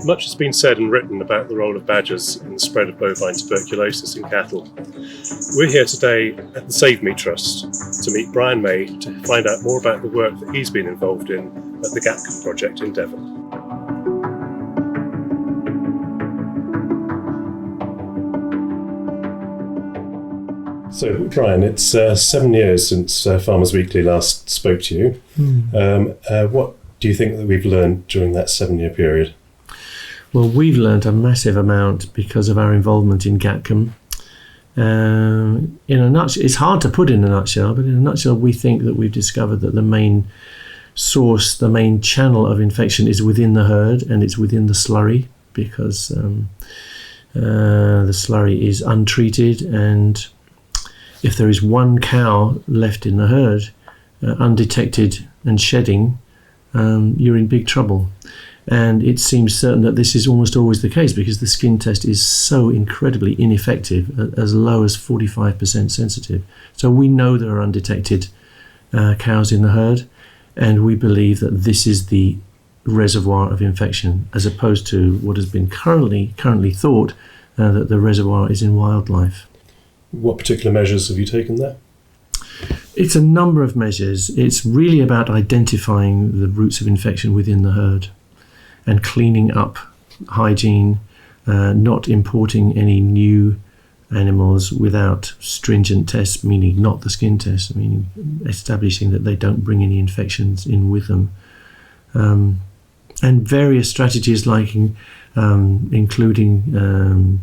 Much has been said and written about the role of badgers in the spread of bovine tuberculosis in cattle. We're here today at the Save Me Trust to meet Brian May to find out more about the work that he's been involved in at the GATCOM project in Devon. So, Brian, it's 7 years since Farmers Weekly last spoke to you. What do you think that we've learned during that 7-year period? Well, we've learned a massive amount because of our involvement in GATCOM. In a nutshell, it's hard to put in a nutshell, but in a nutshell, we think that we've discovered that the main source, the main channel of infection is within the herd, and it's within the slurry, because the slurry is untreated, and if there is one cow left in the herd, undetected and shedding, you're in big trouble. And it seems certain that this is almost always the case because the skin test is so incredibly ineffective, as low as 45% sensitive. So we know there are undetected cows in the herd, and we believe that this is the reservoir of infection, as opposed to what has been currently thought that the reservoir is in wildlife. What particular measures have you taken there? It's a number of measures. It's really about identifying the routes of infection within the herd and cleaning up hygiene, not importing any new animals without stringent tests, meaning not the skin test, meaning establishing that they don't bring any infections in with them. And various strategies like including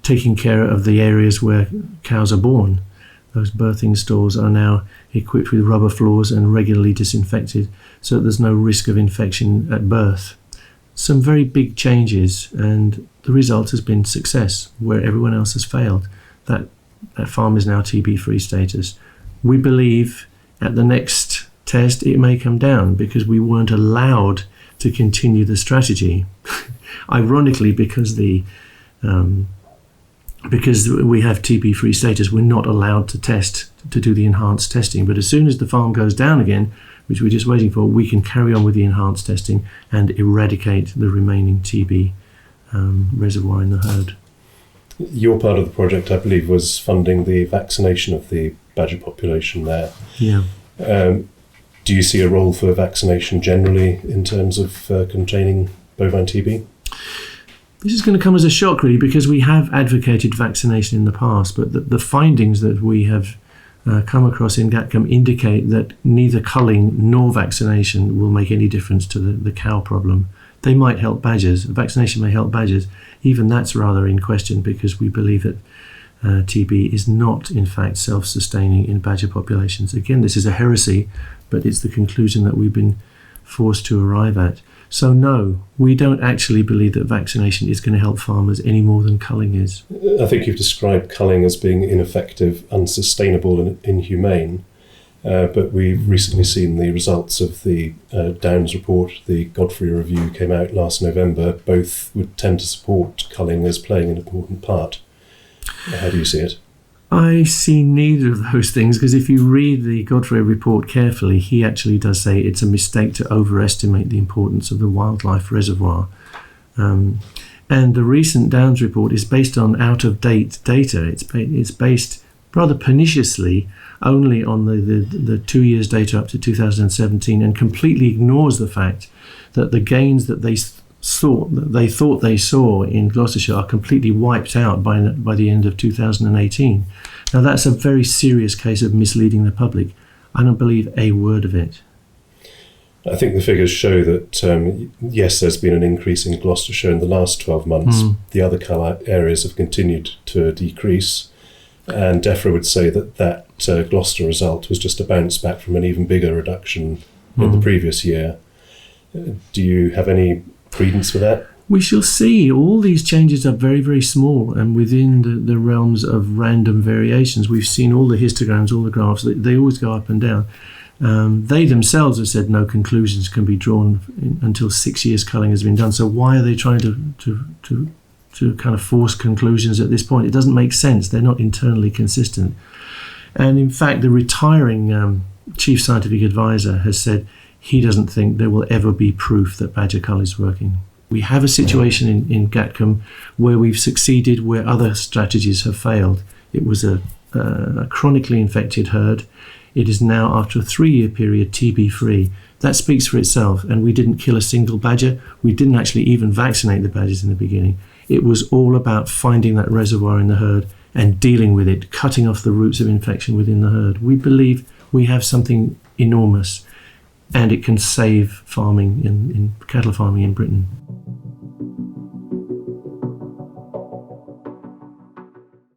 taking care of the areas where cows are born. Those birthing stalls are now equipped with rubber floors and regularly disinfected so that there's no risk of infection at birth. Some very big changes, and the result has been success where everyone else has failed. That farm is now TB-free status. We believe at the next test it may come down because we weren't allowed to continue the strategy. Ironically, because we have TB-free status, we're not allowed to do the enhanced testing. But as soon as the farm goes down again, which we're just waiting for, we can carry on with the enhanced testing and eradicate the remaining TB reservoir in the herd. Your part of the project, I believe, was funding the vaccination of the badger population there. Yeah. Do you see a role for vaccination generally in terms of containing bovine TB? This is going to come as a shock, really, because we have advocated vaccination in the past, but the findings that we have come across in GATCOM indicate that neither culling nor vaccination will make any difference to the cow problem. They might help badgers. Vaccination may help badgers. Even that's rather in question because we believe that TB is not, in fact, self-sustaining in badger populations. Again, this is a heresy, but it's the conclusion that we've been forced to arrive at. So no, we don't actually believe that vaccination is going to help farmers any more than culling is. I think you've described culling as being ineffective, unsustainable and inhumane, but we've recently seen the results of the Downs report. The Godfrey review came out last November. Both would tend to support culling as playing an important part. How do you see it? I see neither of those things, because if you read the Godfrey report carefully, he actually does say it's a mistake to overestimate the importance of the wildlife reservoir. And the recent Downs report is based on out-of-date data. It's based rather perniciously only on the 2 years data up to 2017 and completely ignores the fact that the gains that they thought they saw in Gloucestershire are completely wiped out by the end of 2018. Now that's a very serious case of misleading the public. I don't believe a word of it. I think the figures show that, yes, there's been an increase in Gloucestershire in the last 12 months. The other cow areas have continued to decrease. And DEFRA would say that Gloucester result was just a bounce back from an even bigger reduction in the previous year. Do you have any credence for that? We shall see. All these changes are very, very small and within the realms of random variations. We've seen all the histograms, all the graphs, they always go up and down. They themselves have said no conclusions can be drawn until 6 years culling has been done. So why are they trying to kind of force conclusions at this point? It doesn't make sense. They're not internally consistent. And in fact, the retiring chief scientific advisor has said he doesn't think there will ever be proof that badger cull is working. We have a situation in Gatcombe where we've succeeded where other strategies have failed. It was a chronically infected herd. It is now, after a 3-year period, TB-free. That speaks for itself, and we didn't kill a single badger. We didn't actually even vaccinate the badgers in the beginning. It was all about finding that reservoir in the herd and dealing with it, cutting off the roots of infection within the herd. We believe we have something enormous, and it can save farming in cattle farming in Britain.